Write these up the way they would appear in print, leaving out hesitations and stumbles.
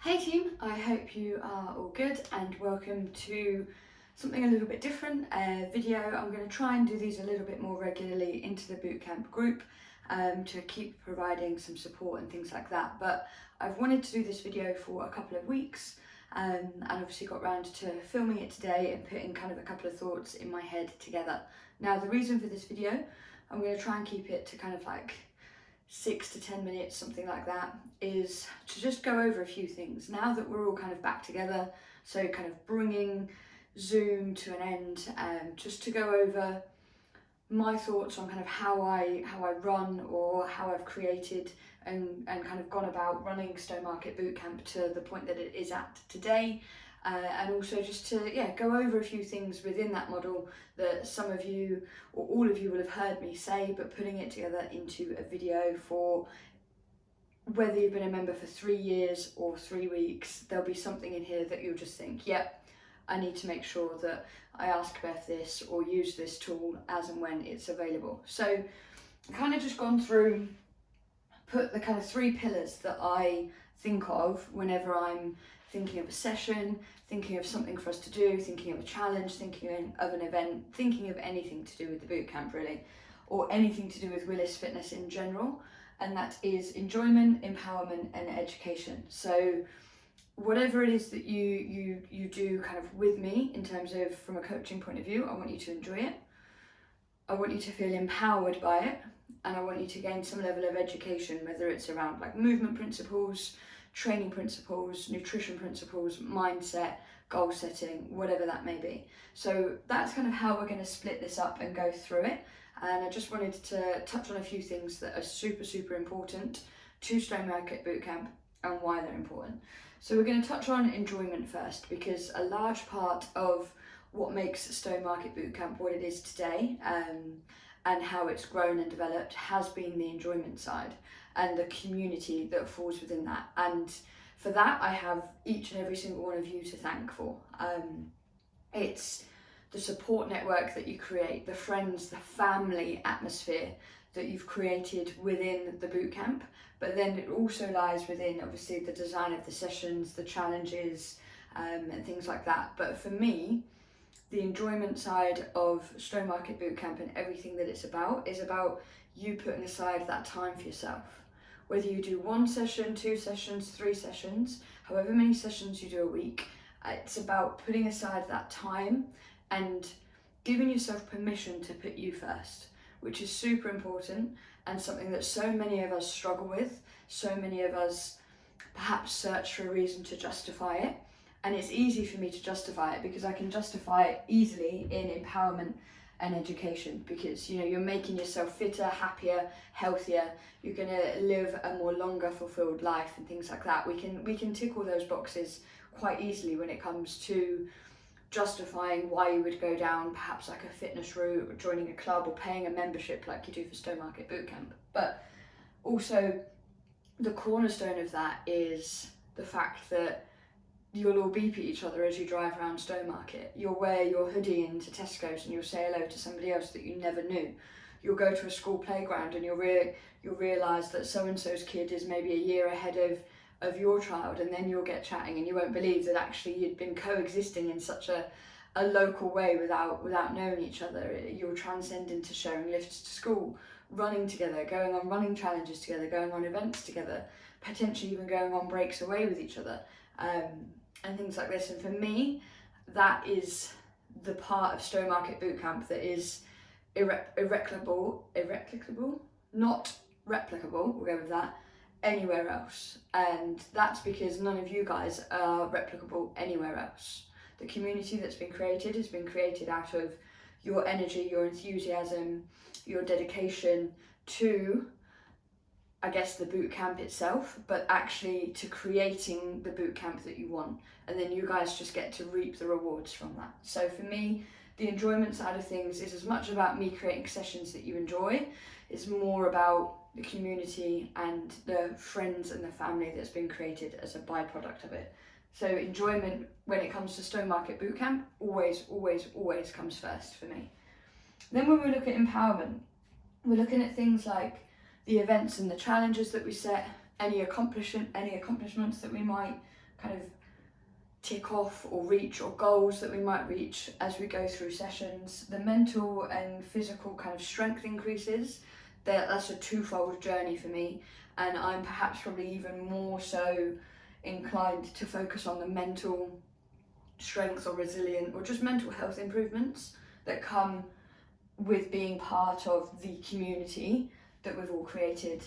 Hey team, I hope you are all good and welcome to something a little bit different, a video. I'm going to try and do these a little bit more regularly into the bootcamp group to keep providing some support and things like that. But I've wanted to do this video for a couple of weeks and obviously got round to filming it today and putting kind of a couple of thoughts in my head together. Now the reason for this video, I'm going to try and keep it to kind of like 6 to 10 minutes, something like that, is to just go over a few things now that we're all kind of back together. So kind of bringing Zoom to an end, just to go over my thoughts on kind of how I run or how I've created and kind of gone about running Stowmarket Bootcamp to the point that it is at today. And also just to go over a few things within that model that some of you or all of you will have heard me say, but putting it together into a video for whether you've been a member for 3 years or 3 weeks, there'll be something in here that you'll just think, yep, I need to make sure that I ask Beth this or use this tool as and when it's available. So I've kind of just gone through, put the kind of 3 pillars that I think of whenever I'm thinking of a session, thinking of something for us to do, thinking of a challenge, thinking of an event, thinking of anything to do with the bootcamp really, or anything to do with Willis Fitness in general, and that is enjoyment, empowerment and education. So whatever it is that you do kind of with me in terms of from a coaching point of view, I want you to enjoy it, I want you to feel empowered by it, and I want you to gain some level of education, whether it's around like movement principles, training principles, nutrition principles, mindset, goal setting, whatever that may be. So that's kind of how we're going to split this up and go through it. And I just wanted to touch on a few things that are super important to Stowmarket Bootcamp and why they're important. So we're going to touch on enjoyment first, because a large part of what makes Stowmarket Bootcamp what it is today and how it's grown and developed has been the enjoyment side and the community that falls within that. And for that, I have each and every single one of you to thank for. It's the support network that you create, the friends, the family atmosphere that you've created within the bootcamp, but then it also lies within obviously the design of the sessions, the challenges, and things like that. But for me, the enjoyment side of Stowmarket Bootcamp and everything that it's about is about you putting aside that time for yourself. Whether you do 1 session, 2 sessions, 3 sessions, however many sessions you do a week, it's about putting aside that time and giving yourself permission to put you first, which is super important and something that so many of us struggle with. So many of us perhaps search for a reason to justify it. And it's easy for me to justify it because I can justify it easily in empowerment and education, because you're making yourself fitter, happier, healthier, you're going to live a more longer fulfilled life and things like that. We can tick all those boxes quite easily when it comes to justifying why you would go down perhaps like a fitness route or joining a club or paying a membership like you do for Stowmarket Bootcamp. But also the cornerstone of that is the fact that you'll all beep at each other as you drive around Stowmarket. You'll wear your hoodie into Tesco's and you'll say hello to somebody else that you never knew. You'll go to a school playground and you'll realise that so-and-so's kid is maybe a year ahead of your child, and then you'll get chatting and you won't believe that actually you'd been coexisting in such a local way without knowing each other. You'll transcend into sharing lifts to school, running together, going on running challenges together, going on events together, potentially even going on breaks away with each other. And things like this. And for me, that is the part of Stowmarket Bootcamp that is irreplicable, not replicable, we'll go with that, anywhere else. And that's because none of you guys are replicable anywhere else. The community that's been created has been created out of your energy, your enthusiasm, your dedication to, I guess, the boot camp itself, but actually to creating the boot camp that you want. And then you guys just get to reap the rewards from that. So for me, the enjoyment side of things is as much about me creating sessions that you enjoy. It's more about the community and the friends and the family that's been created as a byproduct of it. So enjoyment when it comes to Stowmarket Bootcamp always comes first for me. Then when we look at empowerment, we're looking at things like the events and the challenges that we set, any accomplishments that we might kind of tick off or reach, or goals that we might reach as we go through sessions. The mental and physical kind of strength increases. That's a twofold journey for me, and I'm perhaps probably even more so inclined to focus on the mental strength or resilient or just mental health improvements that come with being part of the community that we've all created.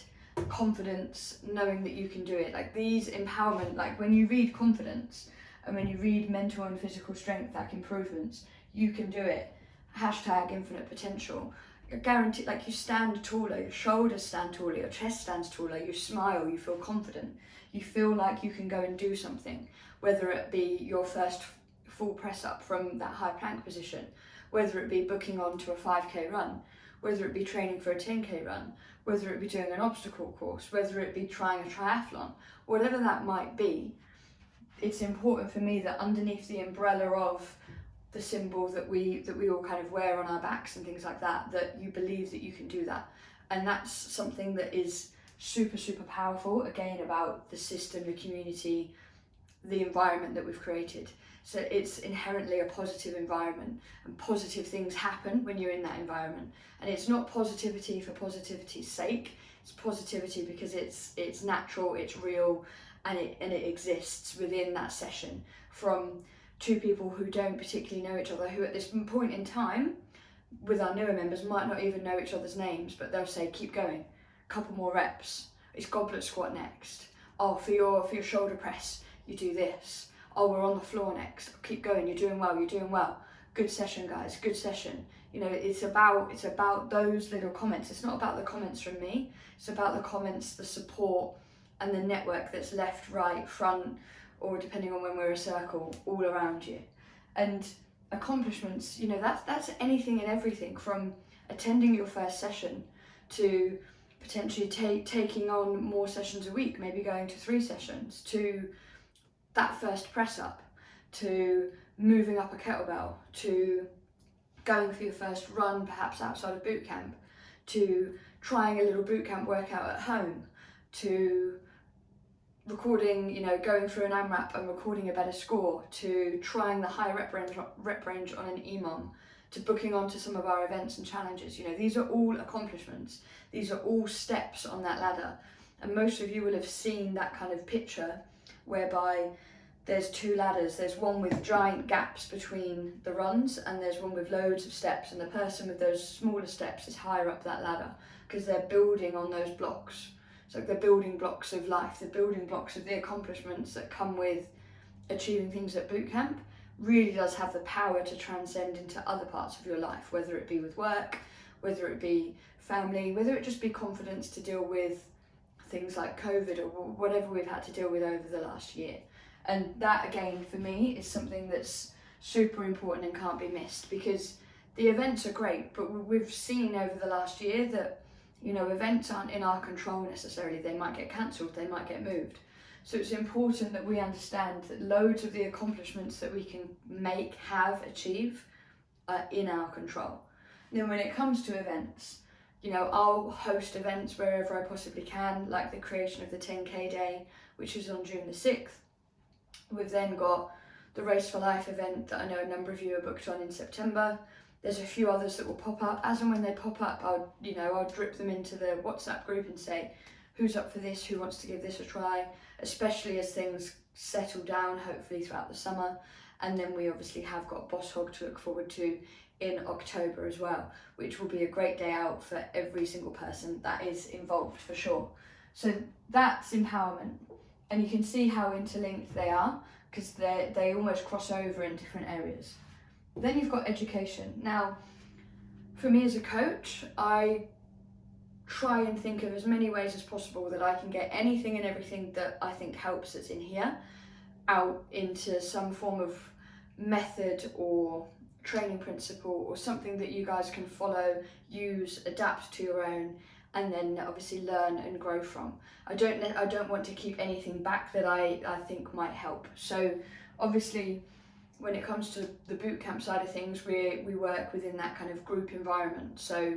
Confidence, knowing that you can do it, like these empowerment, like when you read confidence and when you read mental and physical strength, like improvements, you can do it, #infinite potential. You're guaranteed, like you stand taller, your shoulders stand taller, your chest stands taller, you smile, you feel confident, you feel like you can go and do something, whether it be your first full press up from that high plank position, whether it be booking onto a 5k run, whether it be training for a 10k run, whether it be doing an obstacle course, whether it be trying a triathlon, whatever that might be. It's important for me that underneath the umbrella of the symbol that we all kind of wear on our backs and things like that, that you believe that you can do that. And that's something that is super, super powerful, again, about the system, the community, the environment that we've created. So it's inherently a positive environment, and positive things happen when you're in that environment. And it's not positivity for positivity's sake, it's positivity because it's natural, it's real, and it exists within that session, from two people who don't particularly know each other, who at this point in time, with our newer members, might not even know each other's names, but they'll say, keep going, couple more reps, it's goblet squat next, oh, for your shoulder press, you do this, oh, we're on the floor next, keep going, you're doing well, good session guys, good session. You know, it's about those little comments. It's not about the comments from me, it's about the comments, the support, and the network that's left, right, front, or depending on when we're a circle, all around you. And accomplishments, you know, that's anything and everything, from attending your first session to potentially taking on more sessions a week, maybe going to 3 sessions, to that first press up, to moving up a kettlebell, to going for your first run perhaps outside of boot camp, to trying a little boot camp workout at home, to recording, you know, going through an AMRAP and recording a better score, to trying the high rep range on an EMOM, to booking onto some of our events and challenges. You know, these are all accomplishments. These are all steps on that ladder. And most of you will have seen that kind of picture whereby there's 2 ladders. There's one with giant gaps between the runs, and there's one with loads of steps, and the person with those smaller steps is higher up that ladder because they're building on those blocks. It's like the building blocks of life, the building blocks of the accomplishments that come with achieving things at bootcamp. Really does have the power to transcend into other parts of your life, whether it be with work, whether it be family, whether it just be confidence to deal with things like COVID or whatever we've had to deal with over the last year. And that, again, for me, is something that's super important and can't be missed, because the events are great, but we've seen over the last year that, you know, events aren't in our control necessarily. They might get cancelled, they might get moved. So it's important that we understand that loads of the accomplishments that we can make, achieve, are in our control. And then when it comes to events, you know, I'll host events wherever I possibly can, like the creation of the 10k day, which is on June the 6th. We've then got the Race for Life event that I know a number of you are booked on in September. There's a few others that will pop up. As and when they pop up, I'll drip them into the WhatsApp group and say, who's up for this, who wants to give this a try, especially as things settle down, hopefully throughout the summer. And then we obviously have got Boss Hog to look forward to in October as well, which will be a great day out for every single person that is involved, for sure. So that's empowerment. And you can see how interlinked they are, because they almost cross over in different areas. Then you've got education. Now, for me as a coach, I try and think of as many ways as possible that I can get anything and everything that I think helps that's in here out into some form of method or training principle or something that you guys can follow, use, adapt to your own, and then obviously learn and grow from. I don't want to keep anything back that I think might help. So obviously, when it comes to the bootcamp side of things, we work within that kind of group environment. So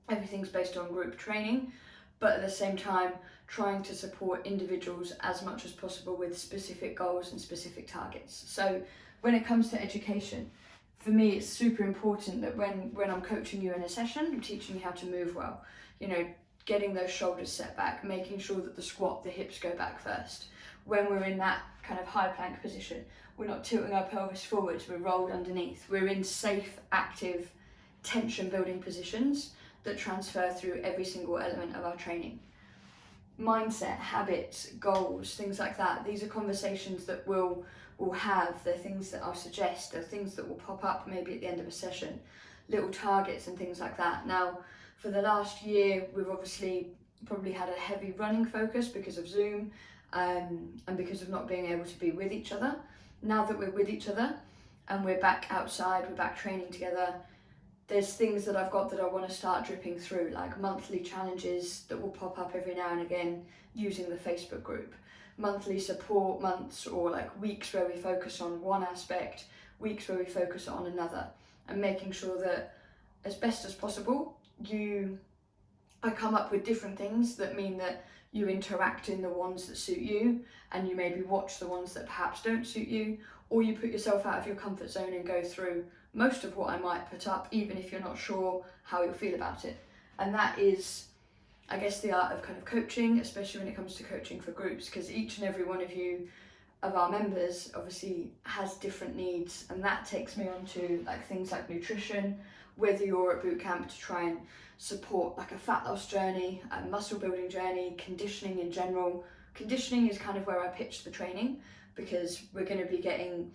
everything's based on group training, but at the same time trying to support individuals as much as possible with specific goals and specific targets. So when it comes to education, for me it's super important that when I'm coaching you in a session, I'm teaching you how to move well, you know, getting those shoulders set back, making sure that the squat, the hips go back first. When we're in that kind of high plank position, we're not tilting our pelvis forwards, we're rolled underneath. We're in safe, active, tension building positions that transfer through every single element of our training. Mindset, habits, goals, things like that. These are conversations that we'll have. They're things that I'll suggest. They're things that will pop up maybe at the end of a session. Little targets and things like that. Now, for the last year, we've obviously probably had a heavy running focus because of Zoom and because of not being able to be with each other. Now that we're with each other and we're back outside, we're back training together, there's things that I've got that I want to start dripping through, like monthly challenges that will pop up every now and again using the Facebook group, monthly support months, or like weeks where we focus on one aspect, weeks where we focus on another, and making sure that as best as possible I come up with different things that mean that you interact in the ones that suit you, and you maybe watch the ones that perhaps don't suit you, or you put yourself out of your comfort zone and go through most of what I might put up, even if you're not sure how you'll feel about it. And that is, I guess, the art of kind of coaching, especially when it comes to coaching for groups, because each and every one of you, of our members, obviously has different needs, and that takes me on to like things like nutrition, whether you're at bootcamp to try and support like a fat loss journey, a muscle building journey, conditioning in general. Conditioning is kind of where I pitch the training, because we're going to be getting,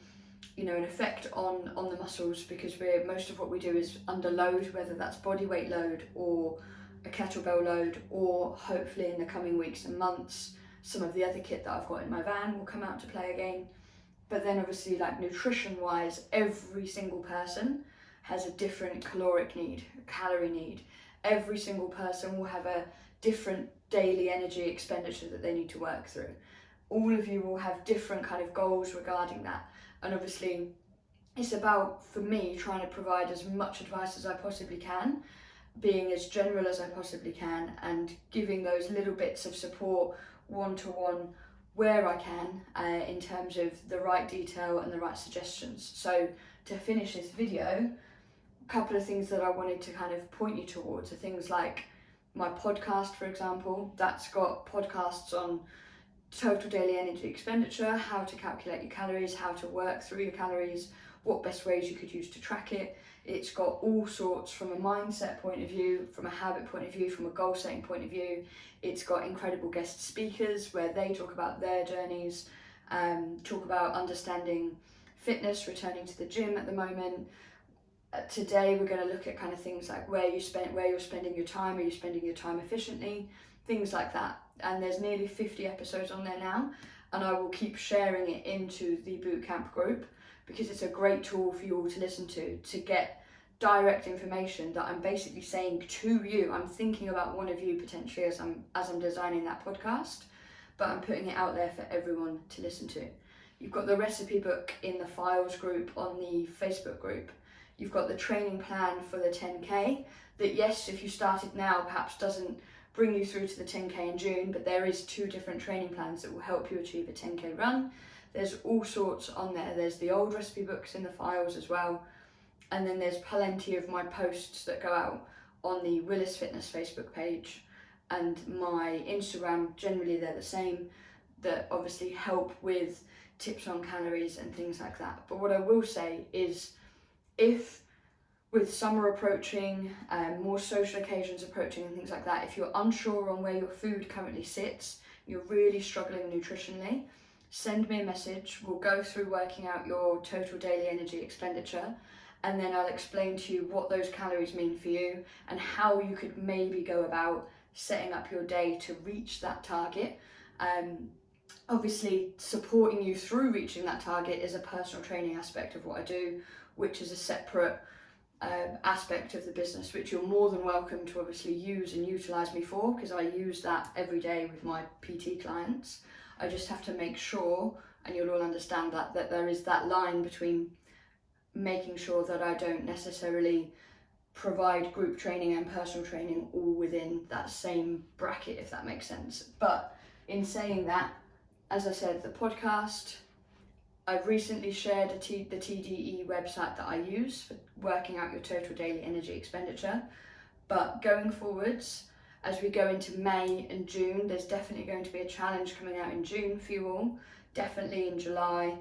you know, an effect on the muscles, because most of what we do is under load, whether that's body weight load or a kettlebell load, or hopefully in the coming weeks and months some of the other kit that I've got in my van will come out to play again. But then obviously, like nutrition wise, every single person has a different caloric need, calorie need. Every single person will have a different daily energy expenditure that they need to work through. All of you will have different kind of goals regarding that. And obviously it's about, for me, trying to provide as much advice as I possibly can, being as general as I possibly can, and giving those little bits of support one-to-one where I can, in terms of the right detail and the right suggestions. So to finish this video, a couple of things that I wanted to kind of point you towards are things like my podcast, for example. That's got podcasts on total daily energy expenditure, how to calculate your calories, how to work through your calories, what best ways you could use to track it. It's got all sorts from a mindset point of view, from a habit point of view, from a goal setting point of view. It's got incredible guest speakers where they talk about their journeys, talk about understanding fitness, returning to the gym at the moment. Today we're going to look at kind of things like where you're spending your time, are you spending your time efficiently, things like that. And there's nearly 50 episodes on there now, and I will keep sharing it into the bootcamp group, because it's a great tool for you all to listen to get direct information that I'm basically saying to you. I'm thinking about one of you potentially as I'm designing that podcast, but I'm putting it out there for everyone to listen to. You've got the recipe book in the files group on the Facebook group. You've got the training plan for the 10K that, yes, if you started now, perhaps doesn't bring you through to the 10K in June, but there is 2 different training plans that will help you achieve a 10K run. There's all sorts on there. There's the old recipe books in the files as well. And then there's plenty of my posts that go out on the Willis Fitness Facebook page and my Instagram. Generally they're the same, that obviously help with tips on calories and things like that. But what I will say is, if with summer approaching, more social occasions approaching and things like that, if you're unsure on where your food currently sits, you're really struggling nutritionally, send me a message. We'll go through working out your total daily energy expenditure, and then I'll explain to you what those calories mean for you and how you could maybe go about setting up your day to reach that target. Obviously, supporting you through reaching that target is a personal training aspect of what I do, which is a separate aspect of the business, which you're more than welcome to obviously use and utilize me for, because I use that every day with my PT clients. I just have to make sure, and you'll all understand that there is that line between making sure that I don't necessarily provide group training and personal training all within that same bracket, if that makes sense. But in saying that, as I said, the podcast, I've recently shared the TDE website that I use for working out your total daily energy expenditure. But going forwards, as we go into May and June, there's definitely going to be a challenge coming out in June for you all, definitely in July,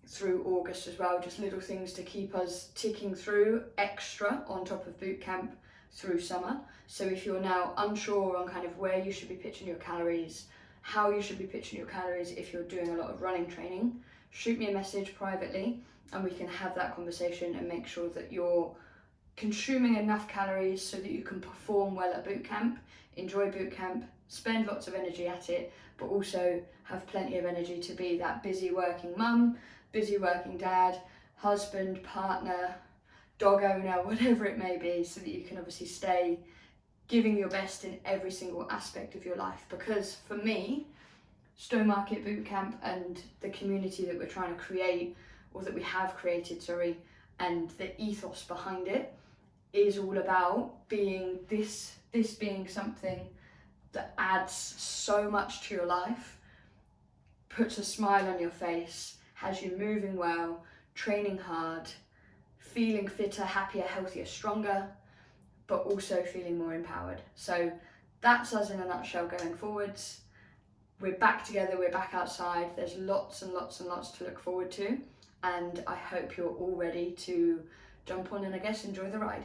through August as well, just little things to keep us ticking through extra on top of boot camp through summer. So if you're now unsure on kind of where you should be pitching your calories, how you should be pitching your calories if you're doing a lot of running training, shoot me a message privately and we can have that conversation and make sure that you're consuming enough calories so that you can perform well at boot camp, enjoy boot camp, spend lots of energy at it, but also have plenty of energy to be that busy working mum, busy working dad, husband, partner, dog owner, whatever it may be, so that you can obviously stay giving your best in every single aspect of your life. Because for me, Stowmarket Bootcamp and the community that we're trying to create, or that we have created, and the ethos behind it is all about being this being something that adds so much to your life, puts a smile on your face, has you moving well, training hard, feeling fitter, happier, healthier, stronger, but also feeling more empowered. So that's us in a nutshell going forwards. We're back together, we're back outside. There's lots and lots and lots to look forward to. And I hope you're all ready to jump on and I guess enjoy the ride.